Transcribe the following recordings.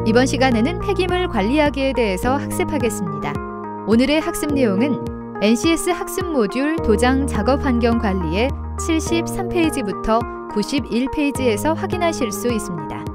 이번 시간에는 폐기물 관리하기에 대해서 학습하겠습니다. 오늘의 학습 내용은 NCS 학습 모듈 도장 작업 환경 관리의 73페이지부터 91페이지에서 확인하실 수 있습니다.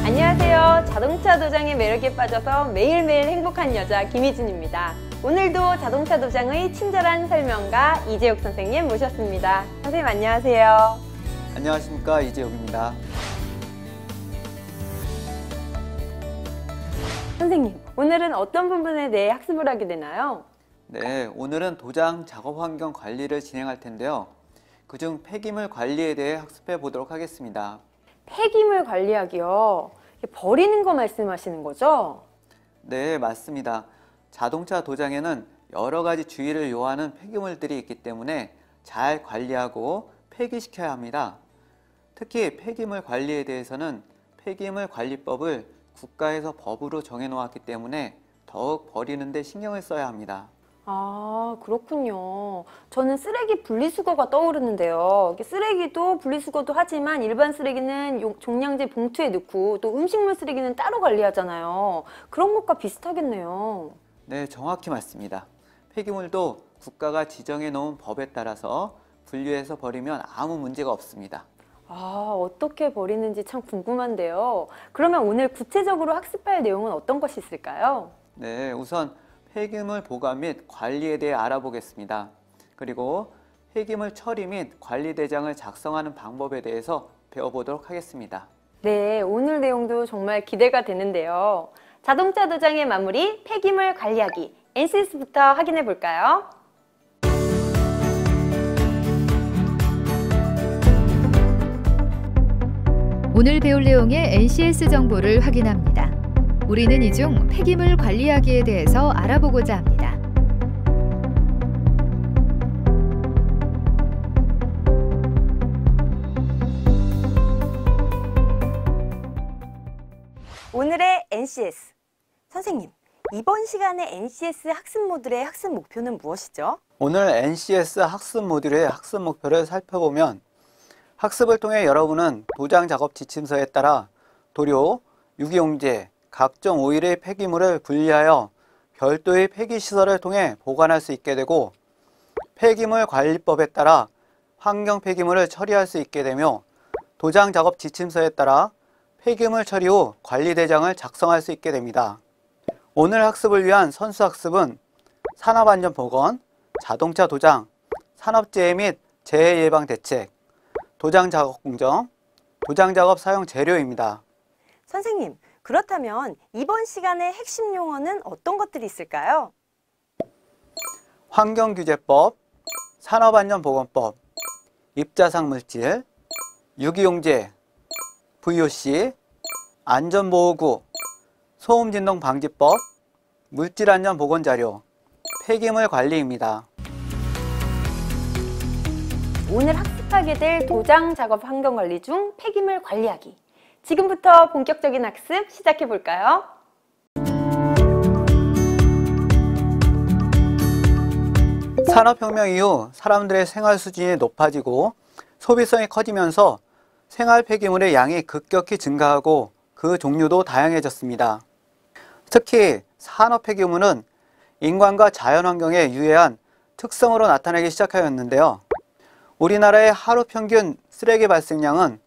안녕하세요. 자동차 도장의 매력에 빠져서 매일매일 행복한 여자 김희진입니다. 오늘도 자동차 도장의 친절한 설명가 이재욱 선생님 모셨습니다. 선생님 안녕하세요. 안녕하십니까, 이재욱입니다. 선생님, 오늘은 어떤 부분에 대해 학습을 하게 되나요? 네, 오늘은 도장 작업 환경 관리를 진행할 텐데요. 그중 폐기물 관리에 대해 학습해 보도록 하겠습니다. 폐기물 관리하기요? 버리는 거 말씀하시는 거죠? 네, 맞습니다. 자동차 도장에는 여러 가지 주의를 요하는 폐기물들이 있기 때문에 잘 관리하고 폐기시켜야 합니다. 특히 폐기물 관리에 대해서는 폐기물 관리법을 국가에서 법으로 정해 놓았기 때문에 더욱 버리는 데 신경을 써야 합니다. 아, 그렇군요. 저는 쓰레기 분리수거가 떠오르는데요. 쓰레기도 분리수거도 하지만 일반 쓰레기는 종량제 봉투에 넣고 또 음식물 쓰레기는 따로 관리하잖아요. 그런 것과 비슷하겠네요. 네, 정확히 맞습니다. 폐기물도 국가가 지정해 놓은 법에 따라서 분류해서 버리면 아무 문제가 없습니다. 아, 어떻게 버리는지 참 궁금한데요. 그러면 오늘 구체적으로 학습할 내용은 어떤 것이 있을까요? 네, 우선 폐기물 보관 및 관리에 대해 알아보겠습니다. 그리고 폐기물 처리 및 관리 대장을 작성하는 방법에 대해서 배워보도록 하겠습니다. 네, 오늘 내용도 정말 기대가 되는데요. 자동차 도장의 마무리, 폐기물 관리하기, NCS부터 확인해 볼까요? 오늘 배울 내용의 NCS 정보를 확인합니다. 우리는 이 중 폐기물 관리하기에 대해서 알아보고자 합니다. 오늘의 NCS. 선생님, 이번 시간에 NCS 학습 모듈의 학습 목표는 무엇이죠? 오늘 NCS 학습 모듈의 학습 목표를 살펴보면 학습을 통해 여러분은 도장 작업 지침서에 따라 도료, 유기용제, 각종 오일의 폐기물을 분리하여 별도의 폐기시설을 통해 보관할 수 있게 되고 폐기물 관리법에 따라 환경 폐기물을 처리할 수 있게 되며 도장 작업 지침서에 따라 폐기물 처리 후 관리대장을 작성할 수 있게 됩니다. 오늘 학습을 위한 선수학습은 산업안전보건, 자동차 도장, 산업재해 및 재해 예방 대책, 도장 작업 공정, 도장 작업 사용 재료입니다. 선생님, 그렇다면 이번 시간의 핵심 용어는 어떤 것들이 있을까요? 환경규제법, 산업안전보건법, 입자상 물질, 유기용제, VOC, 안전보호구, 소음진동방지법, 물질안전보건자료, 폐기물 관리입니다. 오늘 학습하게 될 도장 작업 환경 관리 중 폐기물 관리하기. 지금부터 본격적인 학습 시작해 볼까요? 산업혁명 이후 사람들의 생활 수준이 높아지고 소비성이 커지면서 생활 폐기물의 양이 급격히 증가하고 그 종류도 다양해졌습니다. 특히 산업 폐기물은 인간과 자연환경에 유해한 특성으로 나타나기 시작하였는데요. 우리나라의 하루 평균 쓰레기 발생량은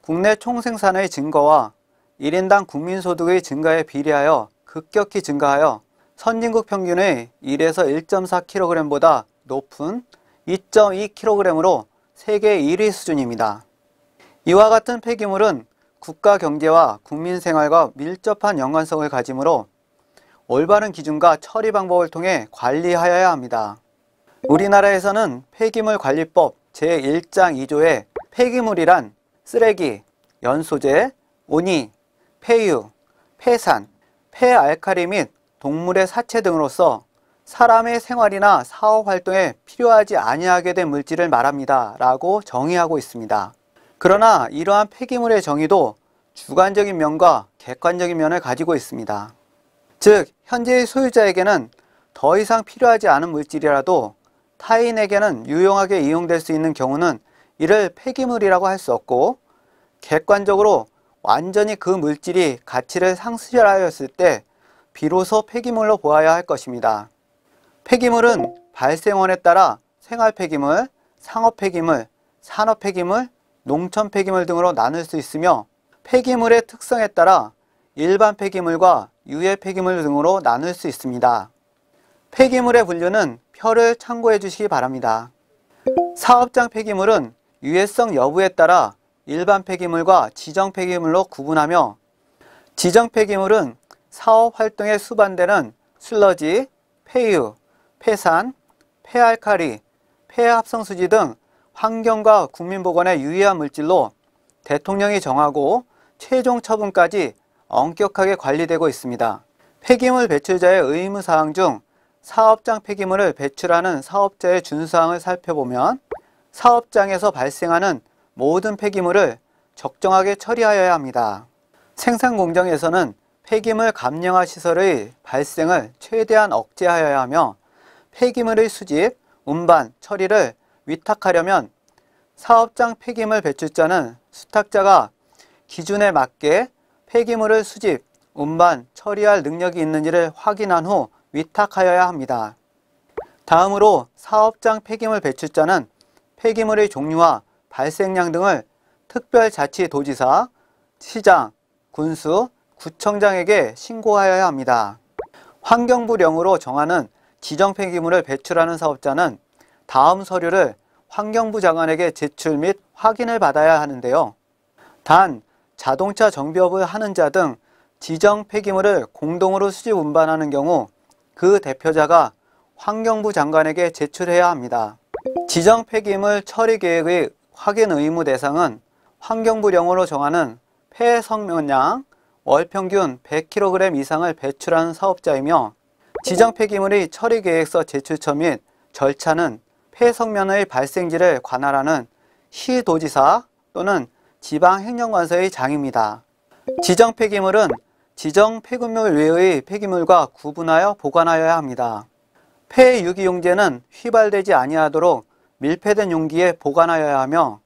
국내 총생산의 증가와 1인당 국민소득의 증가에 비례하여 급격히 증가하여 선진국 평균의 1에서 1.4kg보다 높은 2.2kg으로 세계 1위 수준입니다. 이와 같은 폐기물은 국가 경제와 국민 생활과 밀접한 연관성을 가지므로 올바른 기준과 처리 방법을 통해 관리하여야 합니다. 우리나라에서는 폐기물 관리법 제1장 2조에 폐기물이란 쓰레기, 연소재, 온이, 폐유, 폐산, 폐알칼리 및 동물의 사체 등으로서 사람의 생활이나 사업 활동에 필요하지 아니하게 된 물질을 말합니다 라고 정의하고 있습니다. 그러나 이러한 폐기물의 정의도 주관적인 면과 객관적인 면을 가지고 있습니다. 즉, 현재의 소유자에게는 더 이상 필요하지 않은 물질이라도 타인에게는 유용하게 이용될 수 있는 경우는 이를 폐기물이라고 할 수 없고, 객관적으로 완전히 그 물질이 가치를 상실하였을 때 비로소 폐기물로 보아야 할 것입니다. 폐기물은 발생원에 따라 생활 폐기물, 상업 폐기물, 산업 폐기물, 농촌 폐기물 등으로 나눌 수 있으며, 폐기물의 특성에 따라 일반 폐기물과 유해 폐기물 등으로 나눌 수 있습니다. 폐기물의 분류는 표를 참고해 주시기 바랍니다. 사업장 폐기물은 유해성 여부에 따라 일반 폐기물과 지정 폐기물로 구분하며, 지정 폐기물은 사업 활동에 수반되는 슬러지, 폐유, 폐산, 폐알칼리, 폐합성수지 등 환경과 국민보건에 유의한 물질로 대통령이 정하고 최종 처분까지 엄격하게 관리되고 있습니다. 폐기물 배출자의 의무사항 중 사업장 폐기물을 배출하는 사업자의 준수사항을 살펴보면, 사업장에서 발생하는 모든 폐기물을 적정하게 처리하여야 합니다. 생산 공정에서는 폐기물 감량화 시설의 발생을 최대한 억제하여야 하며, 폐기물의 수집, 운반, 처리를 위탁하려면 사업장 폐기물 배출자는 수탁자가 기준에 맞게 폐기물을 수집, 운반, 처리할 능력이 있는지를 확인한 후 위탁하여야 합니다. 다음으로 사업장 폐기물 배출자는 폐기물의 종류와 발생량 등을 특별자치도지사, 시장, 군수, 구청장에게 신고하여야 합니다. 환경부령으로 정하는 지정 폐기물을 배출하는 사업자는 다음 서류를 환경부 장관에게 제출 및 확인을 받아야 하는데요. 단, 자동차 정비업을 하는 자 등 지정 폐기물을 공동으로 수집 운반하는 경우 그 대표자가 환경부 장관에게 제출해야 합니다. 지정 폐기물 처리 계획의 확인 의무 대상은 환경부령으로 정하는 폐석면량 월평균 100kg 이상을 배출하는 사업자이며, 지정 폐기물의 처리 계획서 제출처 및 절차는 폐석면의 발생지를 관할하는 시도지사 또는 지방행정관서의 장입니다. 지정 폐기물은 지정 폐기물 외의 폐기물과 구분하여 보관하여야 합니다. 폐유기용제는 휘발되지 아니하도록 밀폐된 용기에 보관하여야 하며,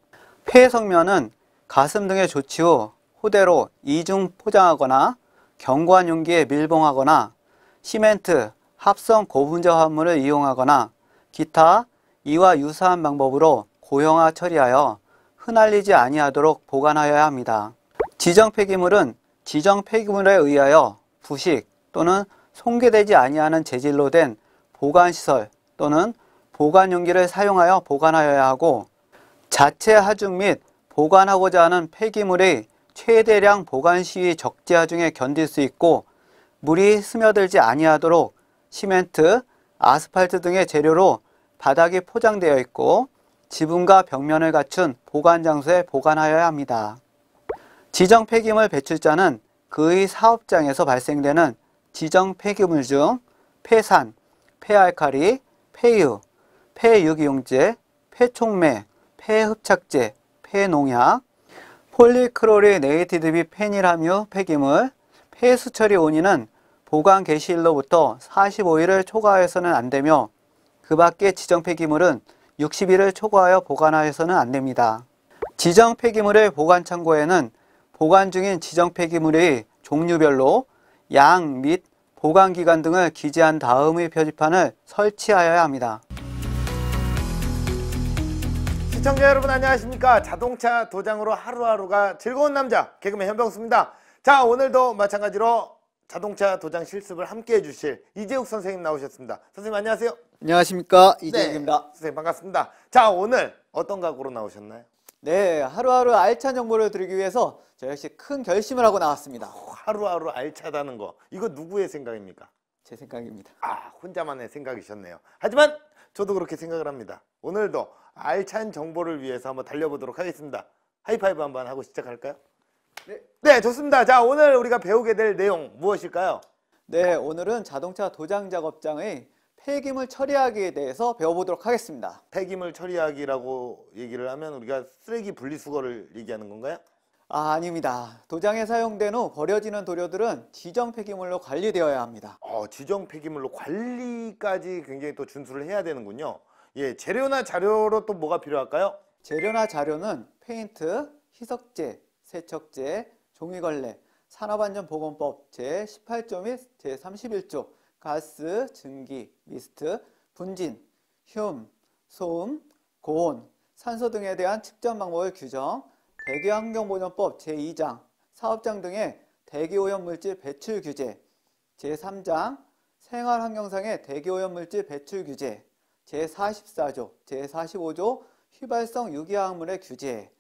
폐석면은 가슴 등에 조치 후 호대로 이중 포장하거나 견고한 용기에 밀봉하거나 시멘트, 합성 고분자 화합물을 이용하거나 기타 이와 유사한 방법으로 고형화 처리하여 흩날리지 아니하도록 보관하여야 합니다. 지정 폐기물은 지정 폐기물에 의하여 부식 또는 손괴되지 아니하는 재질로 된 보관시설 또는 보관용기를 사용하여 보관하여야 하고, 자체 하중 및 보관하고자 하는 폐기물의 최대량 보관 시위 적재 하중에 견딜 수 있고, 물이 스며들지 아니하도록 시멘트, 아스팔트 등의 재료로 바닥이 포장되어 있고 지붕과 벽면을 갖춘 보관 장소에 보관하여야 합니다. 지정 폐기물 배출자는 그의 사업장에서 발생되는 지정 폐기물 중 폐산, 폐알칼리, 폐유, 폐유기용제, 폐촉매, 폐흡착제, 폐농약, 폴리크로리네이티드 및 페닐함유 폐기물, 폐수처리 원인은 보관 개시일로부터 45일을 초과하여서는 안 되며, 그 밖의 지정 폐기물은 60일을 초과하여 보관하여서는 안 됩니다. 지정 폐기물의 보관 창고에는 보관 중인 지정 폐기물의 종류별로 양 및 보관 기간 등을 기재한 다음의 표지판을 설치하여야 합니다. 시청자 여러분 안녕하십니까. 자동차 도장으로 하루하루가 즐거운 남자 개그맨 현병수입니다. 자, 오늘도 마찬가지로 자동차 도장 실습을 함께 해주실 이재욱 선생님 나오셨습니다. 선생님 안녕하세요. 안녕하십니까, 이재욱입니다. 네, 선생님 반갑습니다. 자, 오늘 어떤 각오로 나오셨나요? 네, 하루하루 알찬 정보를 드리기 위해서 저 역시 큰 결심을 하고 나왔습니다. 하루하루 알차다는 거, 이거 누구의 생각입니까? 제 생각입니다. 아, 혼자만의 생각이셨네요. 하지만 저도 그렇게 생각을 합니다. 오늘도 알찬 정보를 위해서 한번 달려보도록 하겠습니다. 하이파이브 한번 하고 시작할까요? 네, 좋습니다. 자, 오늘 우리가 배우게 될 내용 무엇일까요? 네, 오늘은 자동차 도장 작업장의 폐기물 처리하기에 대해서 배워보도록 하겠습니다. 폐기물 처리하기라고 얘기를 하면 우리가 쓰레기 분리수거를 얘기하는 건가요? 아닙니다. 도장에 사용된 후 버려지는 도료들은 지정 폐기물로 관리되어야 합니다. 지정 폐기물로 관리까지 굉장히 또 준수를 해야 되는군요. 예, 재료나 자료로 또 뭐가 필요할까요? 재료나 자료는 페인트, 희석제, 세척제, 종이걸레, 산업안전보건법 제18조 및 제31조, 가스, 증기, 미스트, 분진, 흉, 소음, 고온, 산소 등에 대한 측정 방법을 규정, 대기환경보전법 제2장, 사업장 등의 대기오염물질 배출 규제, 제3장, 생활환경상의 대기오염물질 배출 규제, 제44조, 제45조, 휘발성 유기화학물의 규제,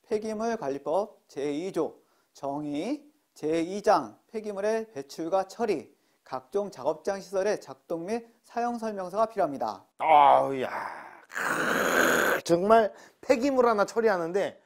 폐기물관리법 제2조, 정의, 제2장, 폐기물의 배출과 처리, 각종 작업장 시설의 작동 및 사용 설명서가 필요합니다. 아우, 야, 정말 폐기물 하나 처리하는데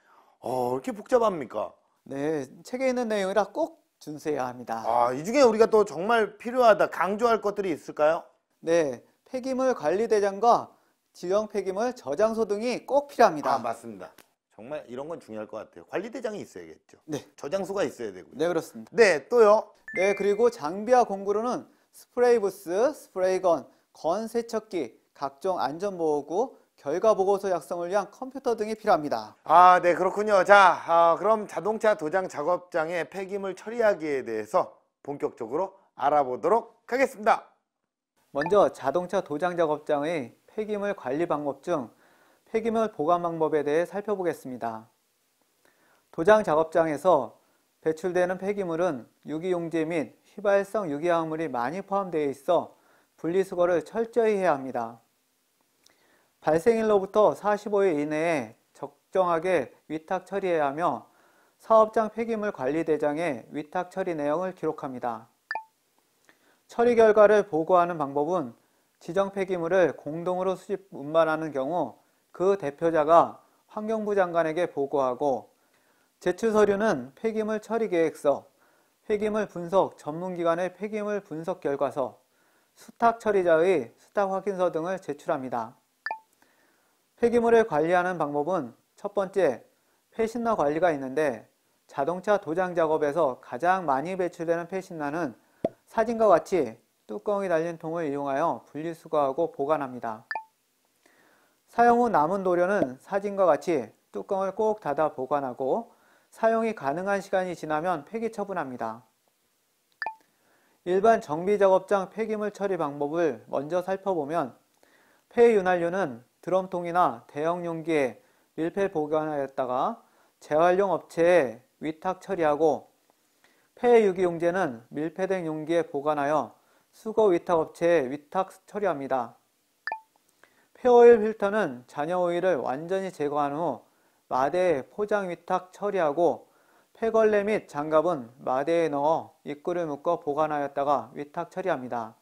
이렇게 복잡합니까? 네, 책에 있는 내용이라 꼭 준수해야 합니다. 아, 이 중에 우리가 또 정말 필요하다, 강조할 것들이 있을까요? 네, 폐기물 관리대장과 지정 폐기물 저장소 등이 꼭 필요합니다. 아, 맞습니다. 정말 이런 건 중요할 것 같아요. 관리대장이 있어야겠죠. 네. 저장소가 있어야 되고요. 네, 그렇습니다. 네, 또요. 네, 그리고 장비와 공구로는 스프레이 부스, 스프레이건, 건 세척기, 각종 안전보호구, 결과보고서 작성을 위한 컴퓨터 등이 필요합니다. 아, 네, 그렇군요. 자, 그럼 자동차 도장 작업장의 폐기물 처리하기에 대해서 본격적으로 알아보도록 하겠습니다. 먼저 자동차 도장 작업장의 폐기물 관리 방법 중 폐기물 보관 방법에 대해 살펴보겠습니다. 도장 작업장에서 배출되는 폐기물은 유기용제 및 휘발성 유기화학물이 많이 포함되어 있어 분리수거를 철저히 해야 합니다. 발생일로부터 45일 이내에 적정하게 위탁 처리해야 하며 사업장 폐기물 관리 대장에 위탁 처리 내용을 기록합니다. 처리 결과를 보고하는 방법은 지정 폐기물을 공동으로 수집 운반하는 경우 그 대표자가 환경부 장관에게 보고하고, 제출 서류는 폐기물 처리 계획서, 폐기물 분석 전문기관의 폐기물 분석 결과서, 수탁 처리자의 수탁 확인서 등을 제출합니다. 폐기물을 관리하는 방법은 첫 번째, 폐신나 관리가 있는데 자동차 도장 작업에서 가장 많이 배출되는 폐신나는 사진과 같이 뚜껑이 달린 통을 이용하여 분리수거하고 보관합니다. 사용 후 남은 도료는 사진과 같이 뚜껑을 꼭 닫아 보관하고 사용이 가능한 시간이 지나면 폐기 처분합니다. 일반 정비작업장 폐기물 처리 방법을 먼저 살펴보면, 폐윤활유는 드럼통이나 대형 용기에 밀폐 보관하였다가 재활용 업체에 위탁 처리하고, 폐유기용제는 밀폐된 용기에 보관하여 수거 위탁 업체에 위탁 처리합니다. 폐오일 필터는 잔여 오일을 완전히 제거한 후 마대에 포장 위탁 처리하고, 폐걸레 및 장갑은 마대에 넣어 입구를 묶어 보관하였다가 위탁 처리합니다.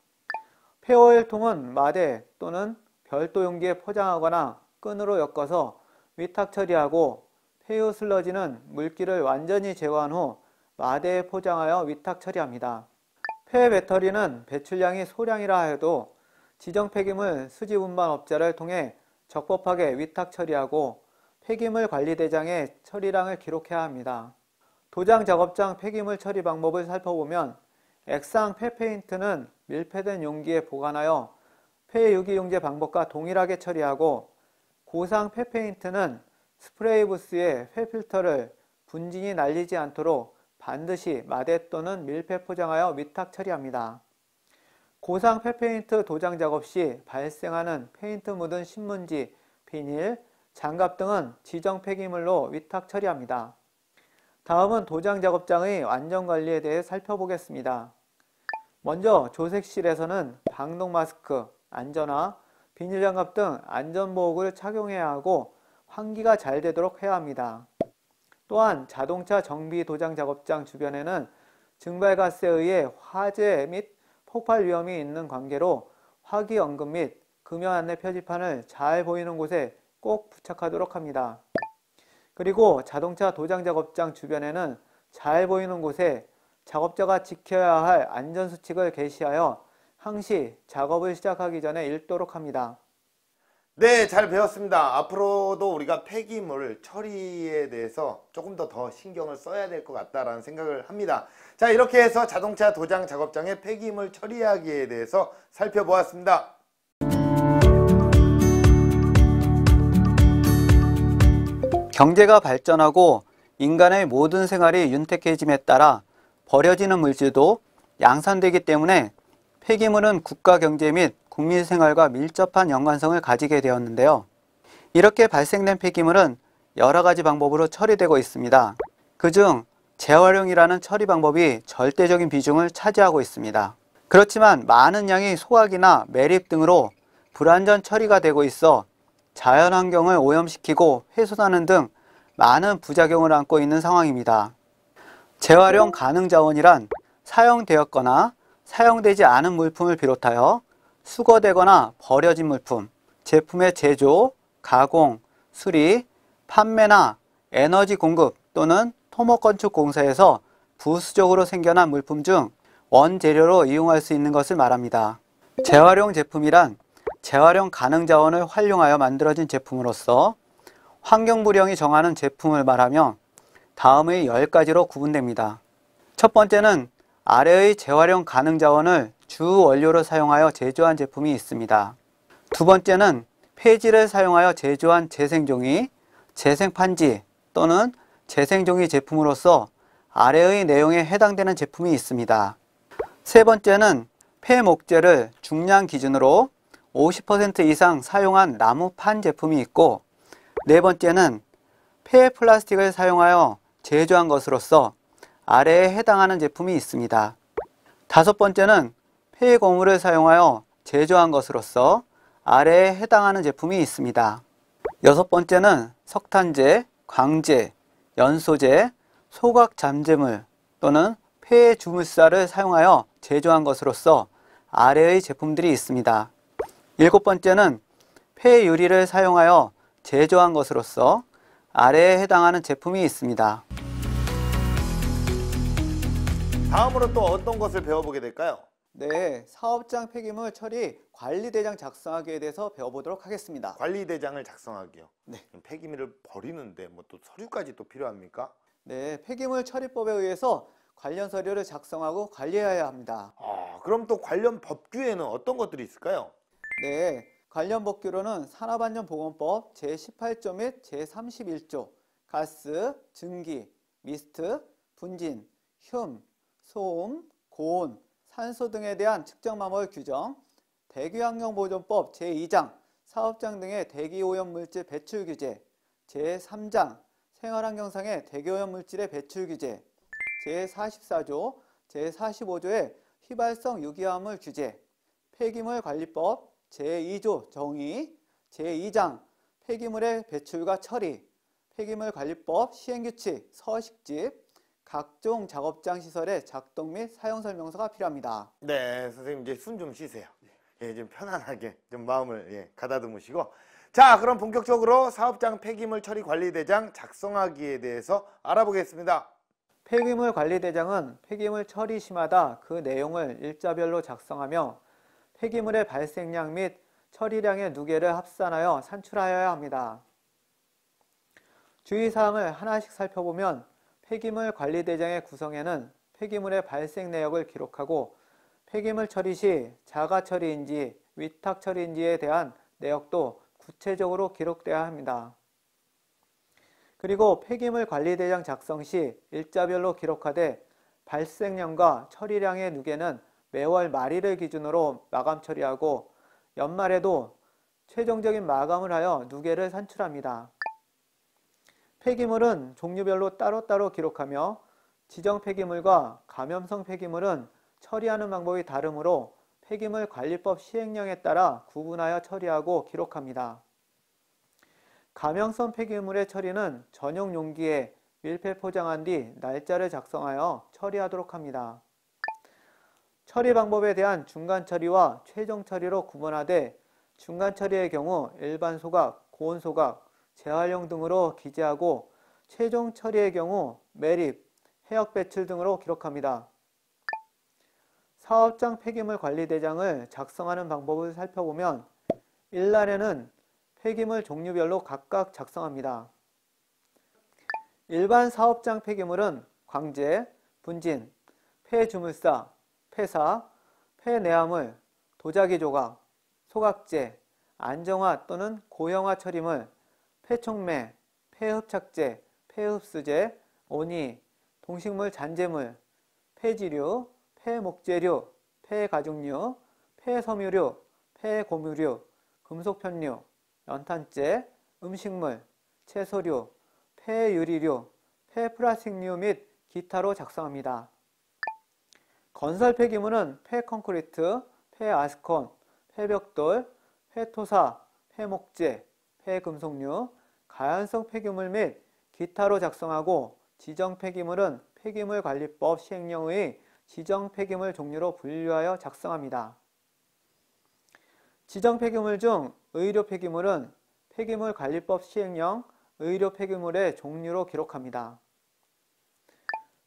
폐오일통은 마대 또는 별도 용기에 포장하거나 끈으로 엮어서 위탁 처리하고, 폐유 슬러지는 물기를 완전히 제거한 후 마대에 포장하여 위탁 처리합니다. 폐 배터리는 배출량이 소량이라 해도 지정 폐기물 수집 운반 업자를 통해 적법하게 위탁 처리하고 폐기물 관리 대장에 처리량을 기록해야 합니다. 도장 작업장 폐기물 처리 방법을 살펴보면, 액상 폐페인트는 밀폐된 용기에 보관하여 폐유기용제 방법과 동일하게 처리하고, 고상 폐페인트는 스프레이 부스에 폐필터를 분진이 날리지 않도록 반드시 마대 또는 밀폐 포장하여 위탁 처리합니다. 고상 폐페인트 도장 작업 시 발생하는 페인트 묻은 신문지, 비닐, 장갑 등은 지정 폐기물로 위탁 처리합니다. 다음은 도장 작업장의 안전관리에 대해 살펴보겠습니다. 먼저 조색실에서는 방독 마스크, 안전화, 비닐장갑 등 안전보호구를 착용해야 하고 환기가 잘 되도록 해야 합니다. 또한 자동차 정비 도장 작업장 주변에는 증발가스에 의해 화재 및 폭발 위험이 있는 관계로 화기 언급 및 금연 안내 표지판을 잘 보이는 곳에 꼭 부착하도록 합니다. 그리고 자동차 도장 작업장 주변에는 잘 보이는 곳에 작업자가 지켜야 할 안전수칙을 게시하여 항시 작업을 시작하기 전에 읽도록 합니다. 네, 잘 배웠습니다. 앞으로도 우리가 폐기물 처리에 대해서 조금 더 신경을 써야 될 것 같다라는 생각을 합니다. 자, 이렇게 해서 자동차 도장 작업장의 폐기물 처리하기에 대해서 살펴보았습니다. 경제가 발전하고 인간의 모든 생활이 윤택해짐에 따라 버려지는 물질도 양산되기 때문에 폐기물은 국가 경제 및 국민 생활과 밀접한 연관성을 가지게 되었는데요. 이렇게 발생된 폐기물은 여러 가지 방법으로 처리되고 있습니다. 그중 재활용이라는 처리 방법이 절대적인 비중을 차지하고 있습니다. 그렇지만 많은 양이 소각이나 매립 등으로 불완전 처리가 되고 있어 자연환경을 오염시키고 훼손하는 등 많은 부작용을 안고 있는 상황입니다. 재활용 가능 자원이란 사용되었거나 사용되지 않은 물품을 비롯하여 수거되거나 버려진 물품, 제품의 제조, 가공, 수리, 판매나 에너지 공급 또는 토목건축 공사에서 부수적으로 생겨난 물품 중 원재료로 이용할 수 있는 것을 말합니다. 재활용 제품이란 재활용 가능 자원을 활용하여 만들어진 제품으로서 환경부령이 정하는 제품을 말하며 다음의 10가지로 구분됩니다. 첫 번째는 아래의 재활용 가능 자원을 주 원료로 사용하여 제조한 제품이 있습니다. 두 번째는 폐지를 사용하여 제조한 재생종이, 재생판지 또는 재생종이 제품으로서 아래의 내용에 해당되는 제품이 있습니다. 세 번째는 폐목재를 중량 기준으로 50% 이상 사용한 나무판 제품이 있고, 네 번째는 폐 플라스틱을 사용하여 제조한 것으로서 아래에 해당하는 제품이 있습니다. 다섯 번째는 폐고무를 사용하여 제조한 것으로서 아래에 해당하는 제품이 있습니다. 여섯 번째는 석탄재, 광재, 연소재, 소각 잠재물 또는 폐주물사를 사용하여 제조한 것으로서 아래의 제품들이 있습니다. 일곱 번째는 폐유리를 사용하여 제조한 것으로서 아래에 해당하는 제품이 있습니다. 다음으로 또 어떤 것을 배워보게 될까요? 네, 사업장 폐기물 처리 관리대장 작성하기에 대해서 배워보도록 하겠습니다. 관리대장을 작성하기요. 네. 폐기물을 버리는데 뭐 또 서류까지 또 필요합니까? 네, 폐기물 처리법에 의해서 관련 서류를 작성하고 관리해야 합니다. 그럼 또 관련 법규에는 어떤 것들이 있을까요? 네, 관련 법규로는 산업안전보건법 제18조 및 제31조, 가스, 증기, 미스트, 분진, 흉, 소음, 고온, 산소 등에 대한 측정망을 규정, 대기환경보존법 제2장, 사업장 등의 대기오염물질 배출 규제, 제3장, 생활환경상의 대기오염물질의 배출 규제, 제44조, 제45조의 휘발성 유기화물 규제, 폐기물관리법 제2조 정의, 제2장 폐기물의 배출과 처리, 폐기물관리법 시행규칙 서식집, 각종 작업장 시설의 작동 및 사용설명서가 필요합니다. 네, 선생님 이제 숨 좀 쉬세요. 예, 좀 편안하게 좀 마음을 가다듬으시고. 자, 그럼 본격적으로 사업장 폐기물 처리 관리대장 작성하기에 대해서 알아보겠습니다. 폐기물 관리대장은 폐기물 처리 시마다 그 내용을 일자별로 작성하며 폐기물의 발생량 및 처리량의 누계를 합산하여 산출하여야 합니다. 주의사항을 하나씩 살펴보면 폐기물 관리대장의 구성에는 폐기물의 발생 내역을 기록하고 폐기물 처리 시 자가 처리인지 위탁 처리인지에 대한 내역도 구체적으로 기록되어야 합니다. 그리고 폐기물 관리대장 작성 시 일자별로 기록하되 발생량과 처리량의 누계는 매월 말일을 기준으로 마감 처리하고 연말에도 최종적인 마감을 하여 누계를 산출합니다. 폐기물은 종류별로 따로따로 기록하며 지정 폐기물과 감염성 폐기물은 처리하는 방법이 다르므로 폐기물 관리법 시행령에 따라 구분하여 처리하고 기록합니다. 감염성 폐기물의 처리는 전용 용기에 밀폐 포장한 뒤 날짜를 작성하여 처리하도록 합니다. 처리 방법에 대한 중간 처리와 최종 처리로 구분하되 중간 처리의 경우 일반 소각, 고온 소각, 재활용 등으로 기재하고 최종 처리의 경우 매립, 해역 배출 등으로 기록합니다. 사업장 폐기물 관리대장을 작성하는 방법을 살펴보면 1날에는 폐기물 종류별로 각각 작성합니다. 일반 사업장 폐기물은 광재, 분진, 폐주물사, 폐사, 폐내화물, 도자기 조각, 소각재, 안정화 또는 고형화 처리물, 폐촉매, 폐흡착제, 폐흡수제, 온이, 동식물 잔재물, 폐지류, 폐목재류, 폐가죽류, 폐섬유류, 폐고무류, 금속편류, 연탄재, 음식물, 채소류, 폐유리류, 폐플라스틱류 및 기타로 작성합니다. 건설 폐기물은 폐콘크리트, 폐아스콘, 폐벽돌, 폐토사, 폐목재, 폐금속류, 가연성 폐기물 및 기타로 작성하고 지정 폐기물은 폐기물관리법 시행령의 지정 폐기물 종류로 분류하여 작성합니다. 지정 폐기물 중 의료 폐기물은 폐기물관리법 시행령 의료 폐기물의 종류로 기록합니다.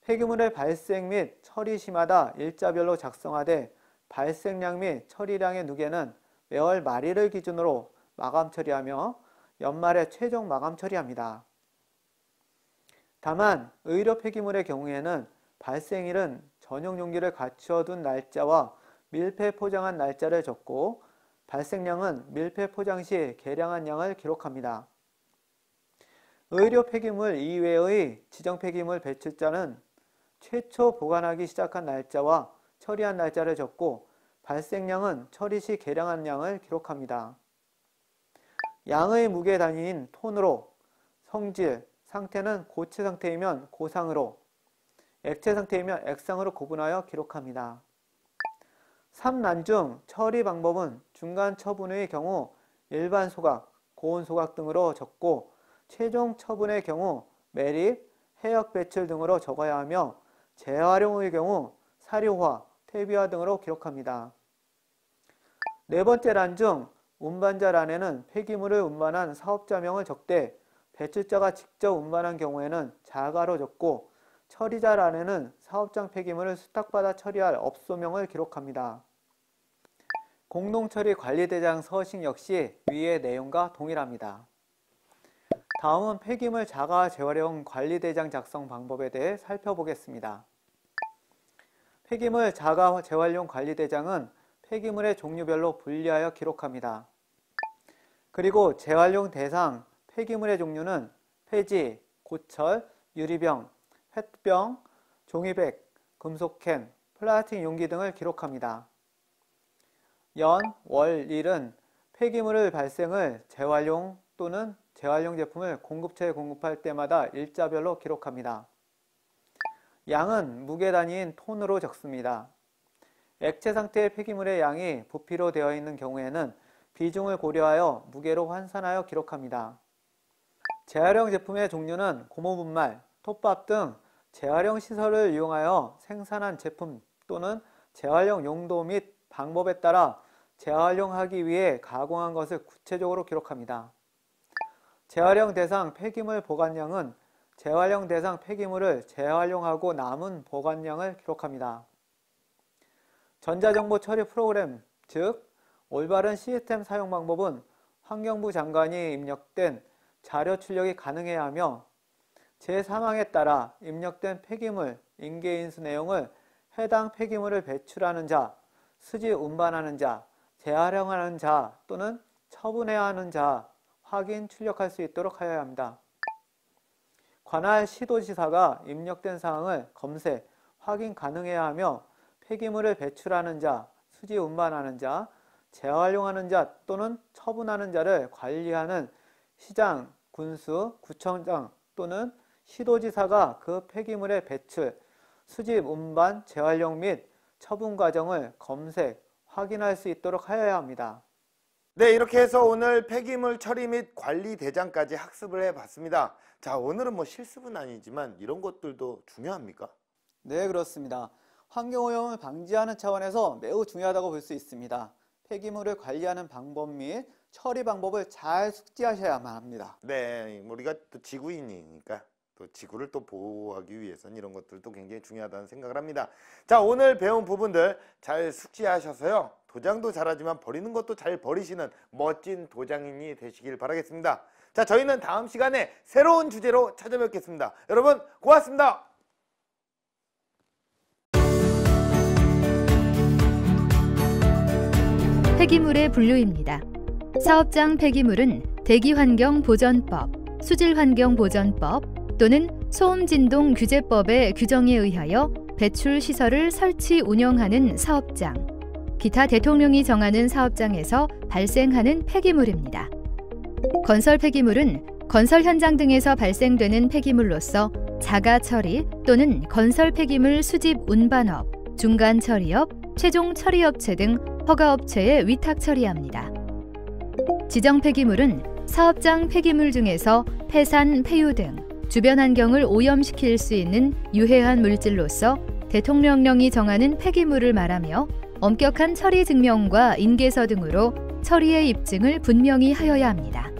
폐기물의 발생 및 처리 시마다 일자별로 작성하되 발생량 및 처리량의 누계는 매월 말일을 기준으로 마감 처리하며 연말에 최종 마감 처리합니다. 다만 의료 폐기물의 경우에는 발생일은 전용 용기를 갖추어 둔 날짜와 밀폐 포장한 날짜를 적고 발생량은 밀폐 포장 시 계량한 양을 기록합니다. 의료 폐기물 이외의 지정 폐기물 배출자는 최초 보관하기 시작한 날짜와 처리한 날짜를 적고 발생량은 처리 시 계량한 양을 기록합니다. 양의 무게 단위인 톤으로 성질, 상태는 고체 상태이면 고상으로, 액체 상태이면 액상으로 구분하여 기록합니다. 3난 중 처리 방법은 중간 처분의 경우 일반 소각, 고온 소각 등으로 적고 최종 처분의 경우 매립, 해역 배출 등으로 적어야 하며 재활용의 경우 사료화, 퇴비화 등으로 기록합니다. 네 번째 란 중 운반자 란에는 폐기물을 운반한 사업자명을 적되 배출자가 직접 운반한 경우에는 자가로 적고 처리자 란에는 사업장 폐기물을 수탁받아 처리할 업소명을 기록합니다. 공동처리관리대장 서식 역시 위의 내용과 동일합니다. 다음은 폐기물 자가 재활용 관리대장 작성 방법에 대해 살펴보겠습니다. 폐기물 자가 재활용 관리대장은 폐기물의 종류별로 분리하여 기록합니다. 그리고 재활용 대상 폐기물의 종류는 폐지, 고철, 유리병, 펫병, 종이백, 금속캔, 플라스틱 용기 등을 기록합니다. 연, 월, 일은 폐기물을 발생을 재활용 또는 재활용 제품을 공급처에 공급할 때마다 일자별로 기록합니다. 양은 무게 단위인 톤으로 적습니다. 액체 상태의 폐기물의 양이 부피로 되어 있는 경우에는 비중을 고려하여 무게로 환산하여 기록합니다. 재활용 제품의 종류는 고무분말, 톱밥 등 재활용 시설을 이용하여 생산한 제품 또는 재활용 용도 및 방법에 따라 재활용하기 위해 가공한 것을 구체적으로 기록합니다. 재활용 대상 폐기물 보관량은 재활용 대상 폐기물을 재활용하고 남은 보관량을 기록합니다. 전자정보 처리 프로그램, 즉 올바른 시스템 사용 방법은 환경부 장관이 입력된 자료 출력이 가능해야 하며 제3항에 따라 입력된 폐기물 인계인수 내용을 해당 폐기물을 배출하는 자, 수지 운반하는 자, 재활용하는 자 또는 처분해야 하는 자 확인 출력할 수 있도록 하여야 합니다. 관할 시도지사가 입력된 사항을 검색, 확인 가능해야 하며 폐기물을 배출하는 자, 수지 운반하는 자, 재활용하는 자 또는 처분하는 자를 관리하는 시장, 군수, 구청장 또는 시도지사가 그 폐기물의 배출, 수집, 운반, 재활용 및 처분 과정을 검색, 확인할 수 있도록 하여야 합니다. 네, 이렇게 해서 오늘 폐기물 처리 및 관리 대장까지 학습을 해봤습니다. 자, 오늘은 뭐 실습은 아니지만 이런 것들도 중요합니까? 네, 그렇습니다. 환경오염을 방지하는 차원에서 매우 중요하다고 볼 수 있습니다. 폐기물을 관리하는 방법 및 처리 방법을 잘 숙지하셔야만 합니다. 네, 우리가 또 지구인이니까 또 지구를 또 보호하기 위해서는 이런 것들도 굉장히 중요하다는 생각을 합니다. 자, 오늘 배운 부분들 잘 숙지하셔서요. 도장도 잘하지만 버리는 것도 잘 버리시는 멋진 도장인이 되시길 바라겠습니다. 자, 저희는 다음 시간에 새로운 주제로 찾아뵙겠습니다. 여러분 고맙습니다. 폐기물의 분류입니다. 사업장 폐기물은 대기환경보전법, 수질환경보전법 또는 소음진동규제법의 규정에 의하여 배출 시설을 설치 운영하는 사업장, 기타 대통령이 정하는 사업장에서 발생하는 폐기물입니다. 건설 폐기물은 건설 현장 등에서 발생되는 폐기물로서 자가 처리 또는 건설 폐기물 수집 운반업, 중간 처리업, 최종 처리업체 등 허가업체에 위탁 처리합니다. 지정 폐기물은 사업장 폐기물 중에서 폐산, 폐유 등 주변 환경을 오염시킬 수 있는 유해한 물질로서 대통령령이 정하는 폐기물을 말하며 엄격한 처리 증명과 인계서 등으로 처리의 입증을 분명히 하여야 합니다.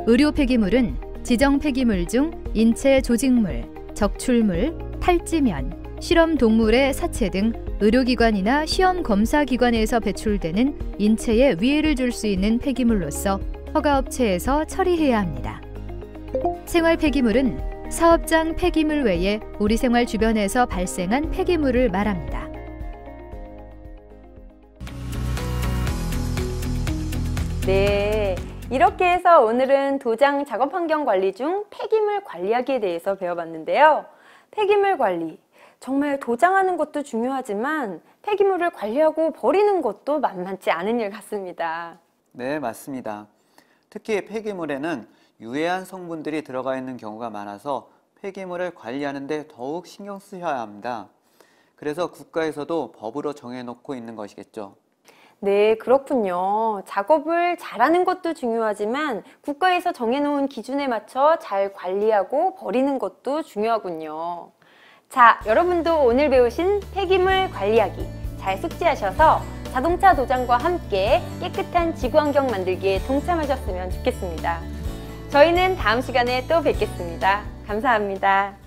의료 폐기물은 지정 폐기물 중 인체 조직물, 적출물, 탈지면, 실험 동물의 사체 등 의료기관이나 시험 검사기관에서 배출되는 인체에 위해를 줄 수 있는 폐기물로서 허가업체에서 처리해야 합니다. 생활 폐기물은 사업장 폐기물 외에 우리 생활 주변에서 발생한 폐기물을 말합니다. 네, 이렇게 해서 오늘은 도장 작업 환경 관리 중 폐기물 관리하기에 대해서 배워봤는데요. 폐기물 관리, 정말 도장하는 것도 중요하지만 폐기물을 관리하고 버리는 것도 만만치 않은 일 같습니다. 네, 맞습니다. 특히 폐기물에는 유해한 성분들이 들어가 있는 경우가 많아서 폐기물을 관리하는 데 더욱 신경 쓰셔야 합니다. 그래서 국가에서도 법으로 정해놓고 있는 것이겠죠. 네, 그렇군요. 작업을 잘하는 것도 중요하지만 국가에서 정해놓은 기준에 맞춰 잘 관리하고 버리는 것도 중요하군요. 자, 여러분도 오늘 배우신 폐기물 관리하기 잘 숙지하셔서 자동차 도장과 함께 깨끗한 지구환경 만들기에 동참하셨으면 좋겠습니다. 저희는 다음 시간에 또 뵙겠습니다. 감사합니다.